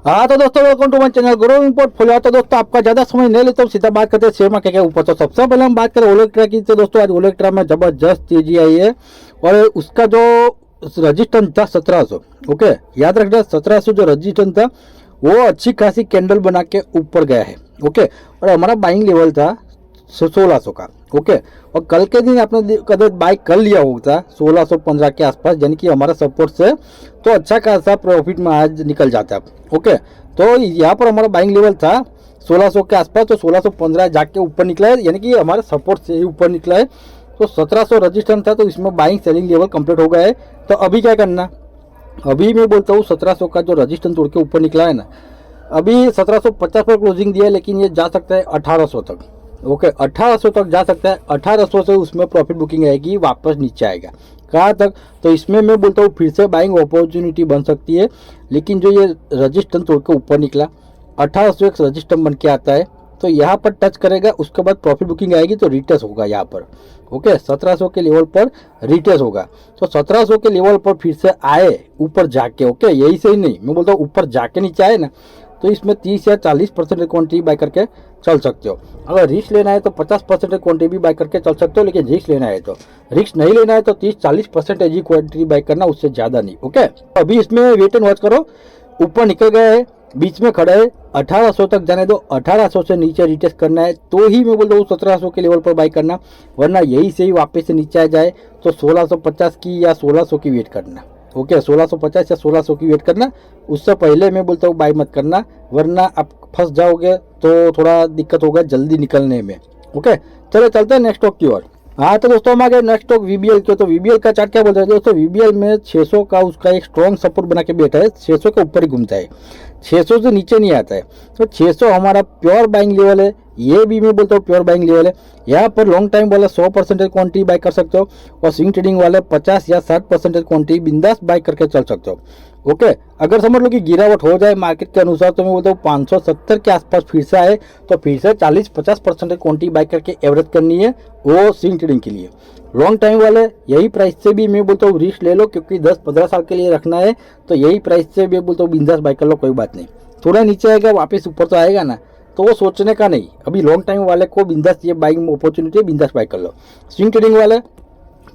हाँ तो दोस्तों welcome to my channel growing portfolio. तो दोस्तों आपका ज्यादा समय नहीं लेता हूँ, सीधा बात करते हैं शेयर मार्केट के ऊपर। तो सबसे पहले हम बात करें ओलेक्ट्रा की। तो दोस्तों आज ओलेक्ट्रा में जबरदस्त तेजी आई है और उसका जो रजिस्टेंस था 1700, ओके याद रखना 1700 जो रजिस्टेंस था वो अच्छी खासी कैंडल बना के ऊपर गया है, ओके। और हमारा बाइंग लेवल था 1600 का, ओके। और कल के दिन आपने कदर बाई कर लिया होता 1615 के आसपास, यानी कि हमारा सपोर्ट से तो अच्छा खासा प्रॉफिट में आज निकल जाता है, ओके। तो यहाँ पर हमारा बाइंग लेवल था 1600 के आसपास, तो 1615 जाके ऊपर निकला है, यानी कि हमारे सपोर्ट से ही ऊपर निकला है। तो 1700 रजिस्टेंस था, तो इसमें बाइंग सेलिंग लेवल कंप्लीट हो गया है। तो अभी क्या करना, अभी मैं बोलता हूँ 1700 का जो रजिस्टेंस तोड़ के ऊपर निकला है ना, अभी 1750 पर क्लोजिंग दिया है, लेकिन ये जा सकता है 1800 तक, ओके 1800 तक जा सकता है। 1800 से उसमें प्रॉफिट बुकिंग आएगी, वापस नीचे आएगा कहाँ तक, तो इसमें मैं बोलता हूँ फिर से बाइंग अपॉर्चुनिटी बन सकती है। लेकिन जो ये रजिस्टेंस तोड़ के ऊपर निकला 1800 एक रजिस्टेंस बन के आता है, तो यहाँ पर टच करेगा, उसके बाद प्रॉफिट बुकिंग आएगी तो रिटेस्ट होगा यहाँ पर, ओके 1700 के लेवल पर रिटेस्ट होगा। तो 1700 के लेवल पर फिर से आए ऊपर जाके, ओके यही से ही नहीं, मैं बोलता हूँ ऊपर जाके नीचे आए ना, तो इसमें 30 या 40% क्वांटिटी बाय करके चल सकते हो। अगर रिस्क लेना है तो 50% क्वांटिटी भी बाय करके चल सकते हो, लेकिन रिस्क लेना है तो, रिस्क नहीं लेना है तो 30-40% ही क्वांटिटी बाय करना, उससे ज़्यादा नहीं, ओके। अभी इसमें वेट एंड वॉच करो, ऊपर निकल गया है, बीच में खड़ा है, 1800 तक जाने दो, 1800 से नीचे रिटेस्ट करना है तो ही मैं बोल रहा हूँ 1700 के लेवल पर बाई करना, वरना यही से ही वापस से नीचे आ जाए तो 1650 की या 1600 की वेट करना, ओके 1650 या 1600 की वेट करना। उससे पहले मैं बोलता हूँ बाई मत करना, वरना आप फंस जाओगे तो थोड़ा दिक्कत होगा जल्दी निकलने में, ओके। चलो चलते हैं नेक्स्ट स्टॉक की ओर। हाँ तो दोस्तों हम आ गए नेक्स्ट स्टॉक वीबीएल के। तो वीबीएल का चार्ट क्या बोलता है दोस्तों, वीबीएल में 600 का उसका एक स्ट्रॉन्ग सपोर्ट बना के बैठा है, 600 के ऊपर ही घूमता है, 600 से नीचे नहीं आता है। तो 600 हमारा प्योर बाइंग लेवल है, ये भी मैं बोलता हूँ प्योर बाइंग लेवल है। यहाँ पर लॉन्ग टाइम वाला 100% क्वांटिटी बाय कर सकते हो, और स्विंग ट्रेडिंग वाले 50 या 60% क्वांटिटी बिंदास बाय करके चल सकते हो, ओके। अगर समझ लो कि गिरावट हो जाए मार्केट के अनुसार, तो मैं बोलता हूँ 570 के आसपास फिर से आए तो फिर से 40-50% क्वांटिटी बाय करके एवरेज करनी है, वो स्विंग ट्रेडिंग के लिए। लॉन्ग टाइम वाले यही प्राइस से भी मैं बोलता हूँ रिस्क ले लो, क्योंकि 10-15 साल के लिए रखना है, तो यही प्राइस से मैं बोलता हूँ बिंदास बाय कर लो, कोई बात नहीं। थोड़ा नीचे आएगा वापस ऊपर तो आएगा ना, तो वो सोचने का नहीं। अभी लॉन्ग टाइम वाले को बिंदास ये बाइंग अपॉर्चुनिटी बिंदास बाय कर लो। स्विंग ट्रेडिंग वाले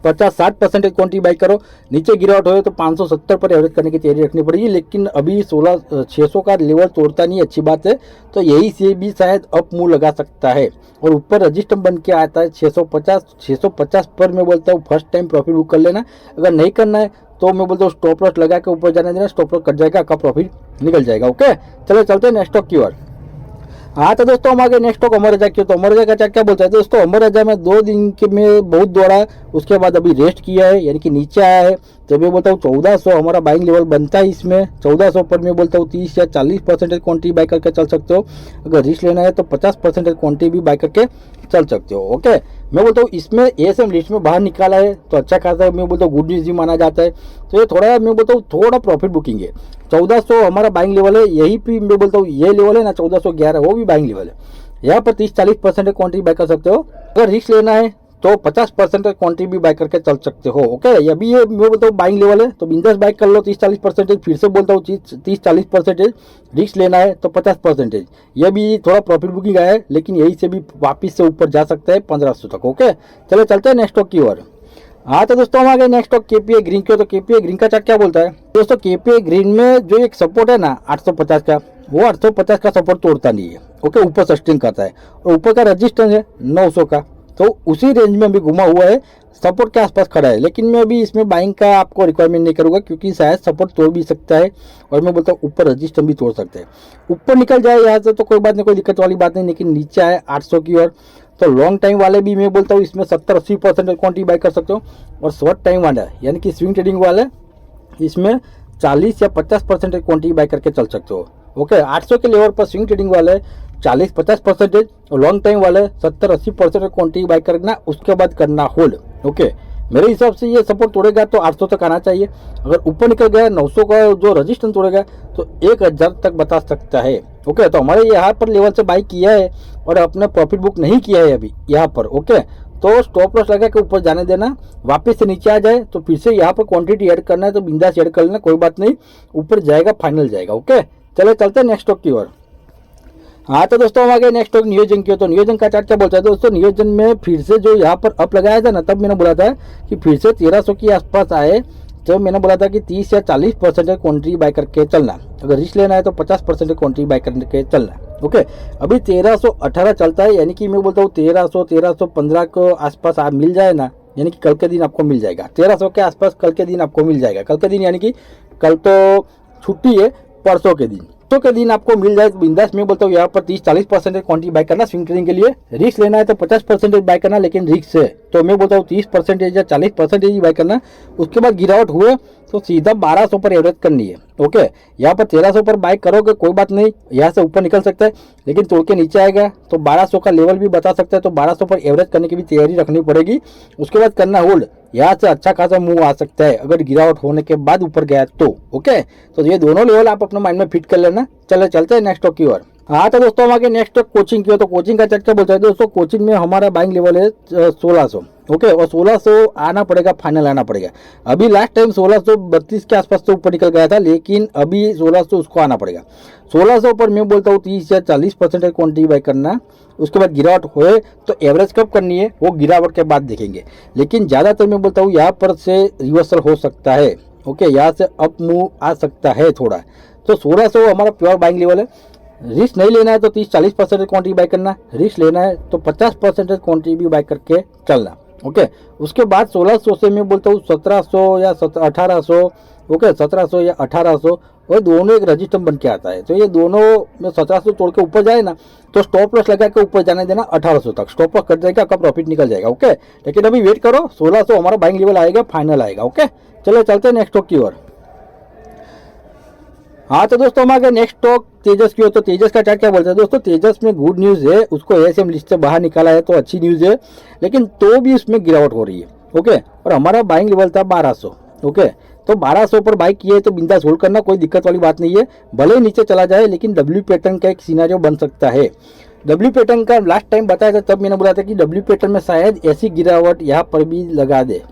50-60% क्वांटिटी बाई करो, नीचे गिरावट हो तो 570 पर एवरेज करने की तैयारी रखनी पड़ेगी। लेकिन अभी 600 का लेवल तोड़ता नहीं, अच्छी बात है, तो यही से भी शायद अप मूव लगा सकता है। और ऊपर रजिस्टर बन के आता है 650 पर मैं बोलता हूँ फर्स्ट टाइम प्रॉफिट बुक कर लेना। अगर नहीं करना है तो मैं बोलता हूँ स्टॉप लॉस लगा के ऊपर जाने देना, स्टॉप लॉस कट जाएगा, आपका प्रॉफिट निकल जाएगा, ओके। चलो चलते हैं नेक्स्ट स्टॉक की ओर। हाँ तो दोस्तों हम आगे नेक्स्ट स्टॉक अमर राजा की। तो अमर राजा का चार्ट क्या बोलता है दोस्तों, अमर राजा में 2 दिन के में बहुत दौड़ा, उसके बाद अभी रेस्ट किया है, यानी कि नीचे आया है। तो मैं बोलता हूँ 1400 हमारा बाइंग लेवल बनता है इसमें। 1400 पर मैं बोलता हूँ 30 या 40% क्वांटिटी बाय करके चल सकते हो। अगर रिस्क लेना है तो 50% क्वांटिटी भी बाय करके चल सकते हो, ओके। मैं बोलता हूँ इसमें एएसएम लिस्ट में बाहर निकाला है तो अच्छा खासा मैं बोलता हूँ गुड न्यूज भी माना जाता है। तो ये थोड़ा मैं बोलता हूँ थोड़ा प्रॉफिट बुकिंग है। 1400 हमारा बाइंग लेवल है, यही भी मैं बोलता हूँ ये लेवल है ना 1411, वो भी बाइंग लेवल है। यहाँ पर 30-40% क्वांटिटी बाय कर सकते हो। अगर रिस्क लेना है तो 50% क्वांटिटी भी बाय करके चल सकते हो, ओके। अभी ये मैं बोलता हूँ बाइंग लेवल है तो बिंदास बाय कर लो 30-40%। फिर से बोलता हूँ 30-40%। रिस्क लेना है तो 50%। यह भी थोड़ा प्रॉफिट बुकिंग आया है, लेकिन यही से भी वापिस से ऊपर जा सकता है 1500 तक, ओके। चलो चलते हैं नेक्स्ट स्टॉक की ओर। हाँ तो दोस्तों हम आ गए नेक्स्ट स्टॉक केपीआई ग्रीन की। तो केपीआई ग्रीन का चार्ट क्या बोलता है दोस्तों, केपीआई ग्रीन में जो एक सपोर्ट है ना 850 का, वो 850 का सपोर्ट तोड़ता नहीं है, ओके, ऊपर सस्टेन करता है। और ऊपर का रजिस्टेंस है 900 का, तो उसी रेंज में अभी घुमा हुआ है, सपोर्ट के आसपास खड़ा है। लेकिन मैं अभी इसमें बाइंग का आपको रिक्वायरमेंट नहीं करूंगा, क्योंकि शायद सपोर्ट तोड़ भी सकता है, और मैं बोलता हूँ ऊपर रजिस्टेंस भी तोड़ सकते हैं। ऊपर निकल जाए यहाँ से तो कोई बात नहीं, कोई दिक्कत वाली बात नहीं, लेकिन नीचे आए 800 की ओर तो लॉन्ग टाइम वाले भी मैं बोलता हूँ इसमें 70-80% क्वांटिटी बाय कर सकते हो। और शॉर्ट टाइम वाला यानी कि स्विंग ट्रेडिंग वाले इसमें 40 या 50% क्वांटिटी बाय करके चल सकते हो, ओके। 800 के लेवल पर स्विंग ट्रेडिंग वाले 40-50% और लॉन्ग टाइम वाले 70-80% क्वांटिटी बाय करना, उसके बाद करना होल्ड, ओके। मेरे हिसाब से ये सपोर्ट तोड़ेगा तो 800 तक आना चाहिए। अगर ऊपर निकल गया 900 का जो रजिस्टेंस तोड़ेगा तो 1000 तक बता सकता है, ओके। तो हमारे यहाँ पर लेवल से बाई किया है और अपने प्रॉफिट बुक नहीं किया है अभी यहाँ पर, ओके। तो स्टॉप लॉस लगा के ऊपर जाने देना, वापस से नीचे आ जाए तो फिर से यहाँ पर क्वांटिटी ऐड करना है तो बिंदास ऐड कर लेना, कोई बात नहीं, ऊपर जाएगा फाइनल जाएगा, ओके। चले चलते हैं नेक्स्ट स्टॉक की ओर। हाँ तो दोस्तों हम आ गए नेक्स्ट स्टॉक नियोजन की। तो नियोजन का चार्ट क्या बोलता है दोस्तों, नियोजन में फिर से जो यहाँ पर अप लगाया था ना, तब मैंने बोला था कि फिर से 1300 के आसपास आए, तो मैंने बोला था कि 30 या 40% क्वांटिटी बाय करके चलना, अगर रिस्क लेना है तो 50% क्वांटिटी बाय करके चलना। ओके, अभी 1318 चलता है, यानी कि मैं बोलता हूँ 1315 को आसपास आप मिल जाए ना, यानी कि कल के दिन आपको मिल जाएगा 1300 के आसपास, कल के दिन आपको मिल जाएगा। कल के दिन यानी कि कल तो छुट्टी है, परसों के दिन के दिन आपको मिल जाए बिंदास। मैं बोलता हूँ यहाँ पर 30-40% क्वांटिटी बाय करना स्विंग ट्रेडिंग के लिए। रिस्क लेना है तो 50% बाय करना, लेकिन रिस्क से तो मैं बोलता हूँ 30% या 40% ही बाय करना। उसके बाद गिरावट हुए तो सीधा 1200 पर एवरेज करनी है। ओके, यहाँ पर 1300 पर बाय करोगे कोई बात नहीं, यहाँ से ऊपर निकल सकता है, लेकिन तोड़ के नीचे आएगा तो 1200 का लेवल भी बता सकता है, तो 1200 पर एवरेज करने की भी तैयारी रखनी पड़ेगी। उसके बाद करना होल्ड, यहाँ से अच्छा खासा मूव आ सकता है अगर गिरावट होने के बाद ऊपर गया तो। ओके, तो ये दोनों लेवल आप अपने माइंड में फिट कर लेना। चलो चलते हैं नेक्स्ट स्टॉक की ओर। हाँ तो दोस्तों हम आगे नेक्स्ट स्टॉक कोचिंग की हो। तो कोचिंग का चर्चा बोलता है दोस्तों, कोचिंग में हमारा बाइंग लेवल है 1600। ओके, और 1600 आना पड़ेगा, फाइनल आना पड़ेगा। अभी लास्ट टाइम 1632 के आसपास तो ऊपर निकल गया था, लेकिन अभी 1600 उसको आना पड़ेगा। 1600 पर मैं बोलता हूँ 30 या 40% क्वांटिटी बाय करना। उसके बाद गिरावट होए तो एवरेज कब करनी है वो गिरावट के बाद देखेंगे, लेकिन ज़्यादातर मैं बोलता हूँ यहाँ पर से रिवर्सल हो सकता है। ओके, यहाँ से अप मूव आ सकता है थोड़ा, तो 1600 हमारा प्योर बाइंग लेवल है। रिस्क नहीं लेना है तो 30-40% क्वांटिटी बाय करना, रिस्क लेना है तो 50% क्वांटिटी भी बाय करके चलना। ओके, उसके बाद 1600 से मैं बोलता हूँ 1700 या 1800। ओके, 1700 या 1800 वो दोनों एक रजिस्टर बन के आता है, तो ये दोनों में 1700 तोड़ के ऊपर जाए ना तो स्टॉप लॉस लगा के ऊपर जाने देना 1800 तक, स्टॉप लॉस कट जाएगा, आपका प्रॉफिट निकल जाएगा। ओके, लेकिन अभी वेट करो, 1600 हमारा बाइंग लेवल आएगा, फाइनल आएगा। ओके, चलो चलते हैं नेक्स्ट स्टॉक की ओर। हाँ तो दोस्तों हम आगे नेक्स्ट स्टॉक तेजस की हो। तो तेजस का चार्ट क्या बोलता है दोस्तों, तेजस में गुड न्यूज़ है, उसको एएसएम लिस्ट से बाहर निकाला है तो अच्छी न्यूज़ है, लेकिन तो भी उसमें गिरावट हो रही है। ओके, और हमारा बाइंग लेवल था 1200। ओके, तो 1200 पर बाई किए तो बिंदास होल्ड करना, कोई दिक्कत वाली बात नहीं है। भले ही नीचे चला जाए, लेकिन डब्ल्यू पैटर्न का एक सिनेरियो बन सकता है। डब्ल्यू पैटर्न का लास्ट टाइम बताया था, तब मैंने बोला था कि डब्ल्यू पैटर्न में शायद ऐसी गिरावट यहाँ पर भी लगा दे।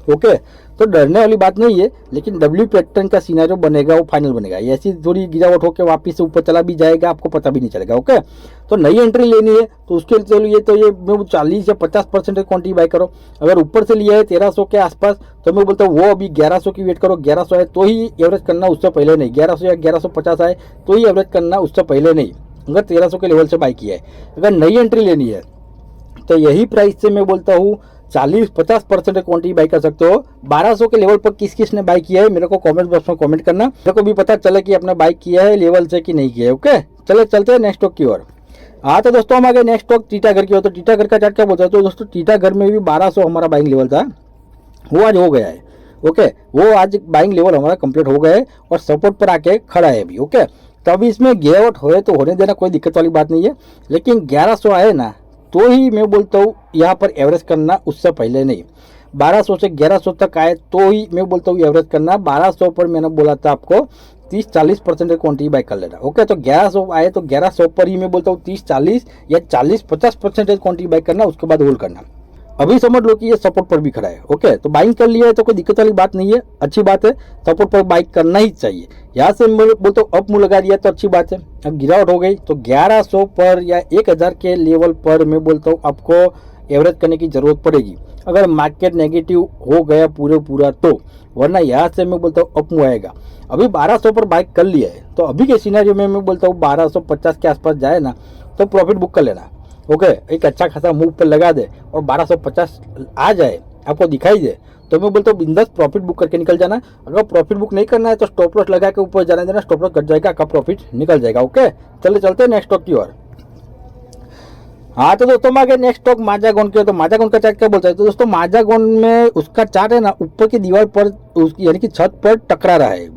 ओके, तो डरने वाली बात नहीं है, लेकिन डब्ल्यू पैटर्न का सिनेरियो बनेगा, वो फाइनल बनेगा। ऐसी थोड़ी गिरावट होकर वापस से ऊपर चला भी जाएगा, आपको पता भी नहीं चलेगा। ओके, तो नई एंट्री लेनी है तो उसके लिए तो ये मैं 40 या 50% क्वांटिटी बाय करो। अगर ऊपर से लिया है 1300 के आसपास तो मैं बोलता हूँ वो अभी 1100 की वेट करो। 1100 आए तो ही एवरेज करना, उससे पहले नहीं। 1100 या 1150 आए तो ही एवरेज करना, उससे पहले नहीं, अगर 1300 के लेवल से बाय किया है। अगर नई एंट्री लेनी है तो यही प्राइस से मैं बोलता हूँ 40-50% क्वांटिटी बाई कर सकते हो। 1200 के लेवल पर किस किस ने बाई किया है मेरे को कमेंट बॉक्स में कमेंट करना, मेरे को भी पता चले कि आपने बाई किया है लेवल से कि नहीं किया है। ओके, चलो चलते हैं नेक्स्ट स्टॉक की ओर। हाँ तो दोस्तों हम आ गए नेक्स्ट स्टॉक टीटागढ़ की ओर। तो टीटागढ़ का चार्ट क्या बोलता है, तो दोस्तों टीटागढ़ में भी 1200 हमारा बाइंग लेवल था, वो आज हो गया है। ओके, वो आज बाइंग लेवल हमारा कंप्लीट हो गया है और सपोर्ट पर आके खड़ा है अभी। ओके, तो अभी इसमें गिरावट होए तो होने देना, कोई दिक्कत वाली बात नहीं है, लेकिन 1100 आए ना तो ही मैं बोलता हूँ यहाँ पर एवरेज करना, उससे पहले नहीं। 1200 से 1100 तक आए तो ही मैं बोलता हूँ एवरेज करना। 1200 पर मैंने बोला था आपको 30-40% क्वांटिटी बाय कर लेना। ओके, तो 1100 आए तो 1100 पर ही मैं बोलता हूँ 30-40 या 40-50% क्वांटिटी बाय करना, उसके बाद होल्ड करना। अभी समझ लो कि ये सपोर्ट पर भी खड़ा है। ओके, तो बाइंग कर लिया है तो कोई दिक्कत वाली बात नहीं है, अच्छी बात है, सपोर्ट पर बाइंग करना ही चाहिए। यहाँ से मैं बोलता हूँ अप मूव लगा दिया तो अच्छी बात है। अब गिरावट हो गई तो 1100 पर या 1000 के लेवल पर मैं बोलता हूँ आपको एवरेज करने की जरूरत पड़ेगी, अगर मार्केट नेगेटिव हो गया पूरा तो, वरना यहाँ से मैं बोलता हूँ अप मूव आएगा। अभी 1200 पर बाइक कर लिया है तो अभी के सिनेरियो में मैं बोलता हूँ 1250 के आसपास जाए ना तो प्रॉफिट बुक कर लेना। ओके, एक अच्छा खासा मूव पर लगा दे और 1250 आ जाए, आपको दिखाई दे, तो मैं बोलता हूँ बिंदास प्रॉफिट बुक करके निकल जाना। अगर प्रॉफिट बुक नहीं करना है तो स्टॉप लॉस लगा के ऊपर जाने देना, स्टॉप लॉस कट जाएगा, आपका प्रॉफिट निकल जाएगा। ओके, चले चलते हैं नेक्स्ट स्टॉक की ओर। हाँ तो दोस्तों हम आगे नेक्स्ट स्टॉक माजागोन की। तो माजागोन का चार्ट क्या बोलता है, तो दोस्तों माजागोन में उसका चार्ट है ना ऊपर की दीवार पर उसकी यानी कि छत पर टकरा रहा है।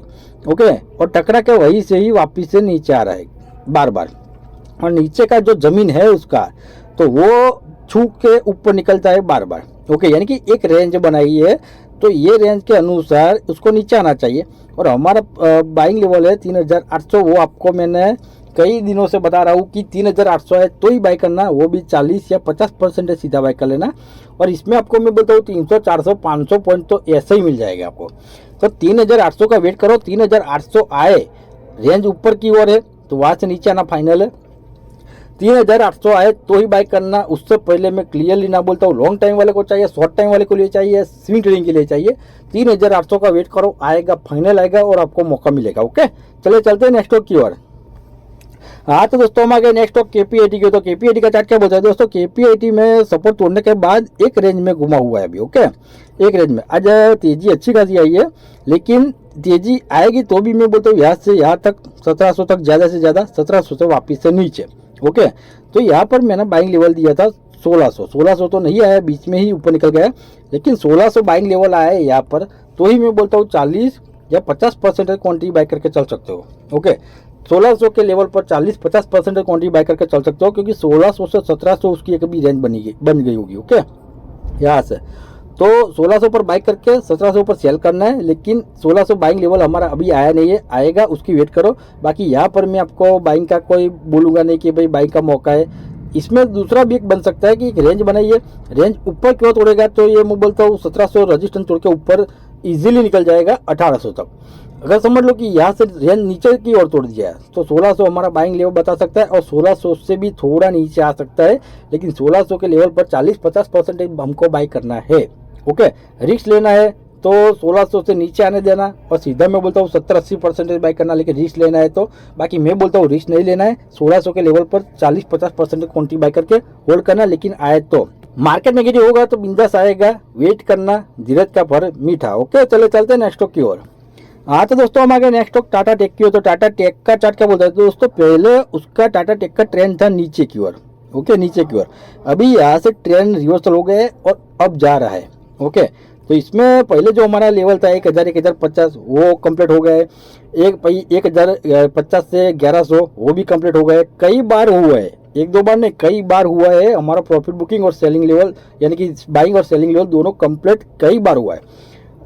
ओके, और टकरा के वहीं से ही वापिस से नीचे आ रहा है बार बार, और नीचे का जो जमीन है उसका तो वो छू के ऊपर निकलता है बार बार। ओके, यानी कि एक रेंज बनाई है तो ये रेंज के अनुसार उसको नीचे आना चाहिए, और हमारा बाइंग लेवल है 3800। वो आपको मैंने कई दिनों से बता रहा हूँ कि 3800 है तो ही बाई करना, वो भी 40 या 50% सीधा बाई कर लेना। और इसमें आपको मैं बोलता हूँ 300, 400, 500 पॉइंट तो ऐसे ही मिल जाएगा आपको। तो 3800 का वेट करो, 3800 आए रेंज ऊपर की ओर है तो वहाँ से नीचे आना फाइनल है। 3800 आए तो ही बाइक करना, उससे पहले मैं क्लियरली ना बोलता हूँ। लॉन्ग टाइम वाले को चाहिए, शॉर्ट टाइम वाले को लिए चाहिए, स्विंग ट्रेडिंग के लिए चाहिए। 3800 का वेट करो, आएगा, फाइनल आएगा और आपको मौका मिलेगा। ओके, चलिए चलते हैं नेक्स्ट स्टॉक की ओर। हाँ तो दोस्तों हम आ गए नेक्स्ट स्टॉक KPIT के। तो KPIT का चार्ट क्या बोलता है दोस्तों, KPIT में सपोर्ट तोड़ने के बाद एक रेंज में घुमा हुआ है अभी। ओके, एक रेंज में आज तेजी अच्छी खासी आई है, लेकिन तेजी आएगी तो भी मैं बोलता हूँ यहाँ से यहाँ तक 1700 तक, ज़्यादा से ज़्यादा 1700 से वापस से नीचे। ओके, तो यहाँ पर मैंने बाइंग लेवल दिया था 1600 तो नहीं आया, बीच में ही ऊपर निकल गया, लेकिन 1600 बाइंग लेवल आया है यहाँ पर, तो ही मैं बोलता हूँ 40 या 50% क्वांटिटी बाय करके चल सकते हो। ओके, 1600 के लेवल पर 40-50% क्वांटिटी बाय करके चल सकते हो, क्योंकि 1600 से 1700 उसकी एक भी रेंज बन गई होगी। ओके, यहाँ से तो 1600 पर बाइक करके 1700 पर सेल करना है, लेकिन 1600 बाइंग लेवल हमारा अभी आया नहीं है, आएगा, उसकी वेट करो। बाकी यहाँ पर मैं आपको बाइंग का कोई बोलूँगा नहीं कि भाई बाइंग का मौका है। इसमें दूसरा भी एक बन सकता है कि एक रेंज बनाइए, रेंज ऊपर क्यों तोड़ेगा, तो ये मैं बोलता हूँ 1700 रजिस्टेंस तोड़ के ऊपर इजीली निकल जाएगा 1800 तक। अगर समझ लो कि यहाँ से रेंज नीचे की ओर तोड़ दिया है तो 1600 हमारा बाइंग लेवल बता सकता है, और 1600 से भी थोड़ा नीचे आ सकता है, लेकिन 1600 के लेवल पर 40-50% हमको बाई करना है। ओके, रिस्क लेना है तो 1600 से नीचे आने देना, और सीधा मैं बोलता हूँ 70-80% बाई करना, लेकिन रिस्क लेना है तो। बाकी मैं बोलता हूँ रिस्क नहीं लेना है, 1600 के लेवल पर 40-50% क्वांटिटी बाई करके होल्ड करना, लेकिन आए तो। मार्केट नेगेटिव होगा तो बिंदास आएगा, वेट करना, धीरज का फल मीठा। ओके, चलो चलते हैं नेक्स्ट स्टॉक की ओर। हाँ तो दोस्तों हम आ गए नेक्स्ट स्टॉक टाटा टेक की ओर। तो टाटा टेक का चार्ट क्या बोलता है दोस्तों, पहले उसका टाटा टेक का ट्रेंड था नीचे की ओर। ओके, नीचे की ओर, अभी यहाँ से ट्रेंड रिवर्सल हो गए और अब जा रहा है। ओके, तो इसमें पहले जो हमारा लेवल था 1000 1050 वो कंप्लीट हो गए, 1050 से 1100 वो भी कंप्लीट हो गए। कई बार हुआ है, एक दो बार नहीं, कई बार हुआ है हमारा प्रॉफिट बुकिंग और सेलिंग लेवल, यानी कि बाइंग और सेलिंग लेवल दोनों कंप्लीट कई बार हुआ है।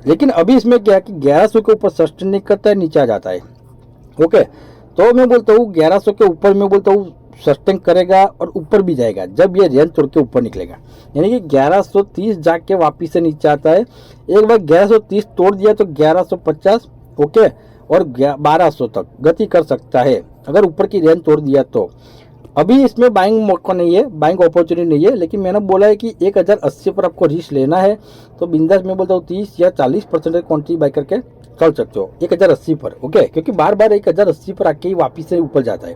लेकिन अभी इसमें क्या है कि 1100 के ऊपर सस्टेन नहीं करता है, नीचे आ जाता है। ओके, तो मैं बोलता हूँ 1100 के ऊपर मैं बोलता हूँ सस्टेन करेगा और ऊपर भी जाएगा जब ये रेंज तोड़ के ऊपर निकलेगा, यानी कि 1130 जाके वापिस से नीचे आता है। एक बार 1130 तोड़ दिया तो 1150 ओके और 1200 तक गति कर सकता है अगर ऊपर की रेंज तोड़ दिया तो। अभी इसमें बाइंग मौका नहीं है, बाइंग अपॉर्चुनिटी नहीं है, लेकिन मैंने बोला है कि 1080 पर आपको रिस्क लेना है तो बिंदास मैं बोलता हूँ 30 या 40% क्वांटिटी बाई करके चल सकते हो 1080 पर। ओके, क्योंकि बार बार 1080 पर आके ही वापिस से ऊपर जाता है,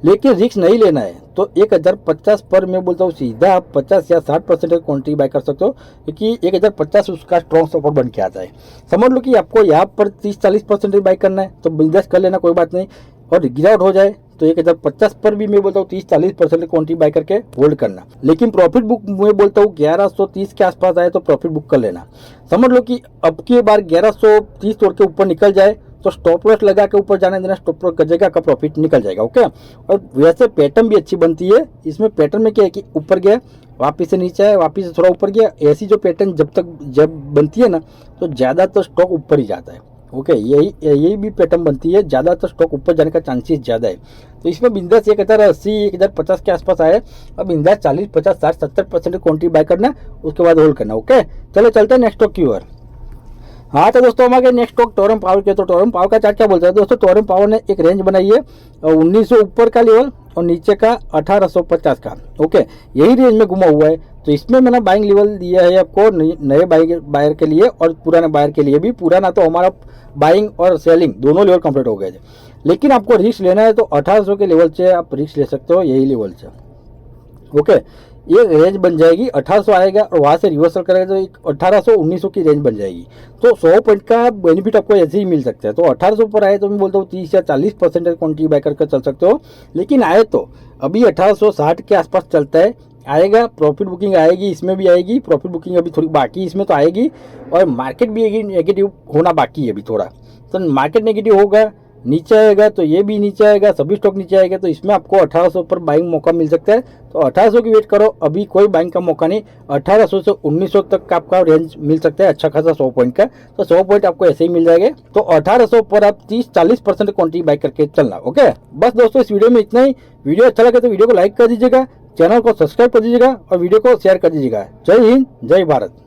लेकिन रिस्क नहीं लेना है तो 1050 पर मैं बोलता हूँ सीधा आप 50 या 60% क्वांटिटी बाय कर सकते हो, क्योंकि 1050 उसका स्ट्रॉन्ग सपोर्ट बन के आता है। समझ लो कि आपको यहाँ पर 30-40% बाय करना है तो बिजनेस कर लेना, कोई बात नहीं, और गिरावट हो जाए तो 1050 पर भी मैं बोलता हूँ 30-40% क्वांटिटी बाय करके होल्ड करना। लेकिन प्रॉफिट बुक मैं बोलता हूँ 1130 के आसपास आए तो प्रॉफिट बुक कर लेना। समझ लो कि अब की बार 1130 तोड़ के ऊपर निकल जाए तो स्टॉप लॉस लगा के ऊपर जाने देना, स्टॉप लॉस गजेगा का प्रॉफिट निकल जाएगा। ओके, और वैसे पैटर्न भी अच्छी बनती है इसमें। पैटर्न में क्या है कि ऊपर गया वापिस से नीचे आया, वापिस से थोड़ा ऊपर गया, ऐसी जो पैटर्न जब बनती है ना तो ज़्यादातर स्टॉक ऊपर ही जाता है। ओके, यही भी पैटर्न बनती है, ज़्यादातर स्टॉक ऊपर जाने का चांसेस ज़्यादा है। तो इसमें बिंदास 1080 1050 के आसपास आए, अब बिंदास 40 50 60 70% क्वांटिटी बाय करना, उसके बाद होल्ड करना। ओके, चलो चलते हैं नेक्स्ट स्टॉक की ओर। हाँ तो दोस्तों हमारे नेक्स्ट स्टॉक टोरम पावर के। तो टोरम पावर का चार्ट क्या बोलता है दोस्तों, टोरम पावर ने एक रेंज बनाई है 1900 ऊपर का लेवल और नीचे का 1850 का। ओके, यही रेंज में घुमा हुआ है, तो इसमें मैंने बाइंग लेवल दिया है आपको नए बायर के लिए और पुराने बायर के लिए भी। पुराना तो हमारा बाइंग और सेलिंग दोनों लेवल कंप्लीट हो गए थे, लेकिन आपको रिस्क लेना है तो 1800 के लेवल से आप रिस्क ले सकते हो, यही लेवल से। ओके, ये रेंज बन जाएगी, 1800 आएगा और वहाँ से रिवर्सल करेगा तो 1800-1900 की रेंज बन जाएगी। तो 100 पॉइंट का बेनिफिट आपको ऐसे ही मिल सकता है। तो 1800 पर आए तो मैं बोलता हूँ 30 या 40% क्वांटिटी बाय करके चल सकते हो, लेकिन आए तो अभी 1860 के आसपास चलता है, आएगा, प्रॉफिट बुकिंग आएगी, इसमें भी आएगी प्रॉफिट बुकिंग, अभी थोड़ी बाकी इसमें तो आएगी, और मार्केट भी नेगेटिव होना बाकी है अभी थोड़ा। तो मार्केट नेगेटिव होगा, नीचे आएगा तो ये भी नीचे आएगा, सभी स्टॉक नीचे आएगा, तो इसमें आपको 1800 पर बाइंग मौका मिल सकता है। तो 1800 की वेट करो, अभी कोई बाइंग का मौका नहीं। 1800 से 1900 तक का आपका रेंज मिल सकता है अच्छा खासा 100 पॉइंट का, तो 100 पॉइंट आपको ऐसे ही मिल जाएंगे। तो 1800 पर आप 30-40% क्वांटिटी बाई करके चलना। ओके, बस दोस्तों इस वीडियो में इतना ही। वीडियो अच्छा लगे तो वीडियो को लाइक कर दीजिएगा, चैनल को सब्सक्राइब कर दीजिएगा और वीडियो को शेयर कर दीजिएगा। जय हिंद, जय भारत।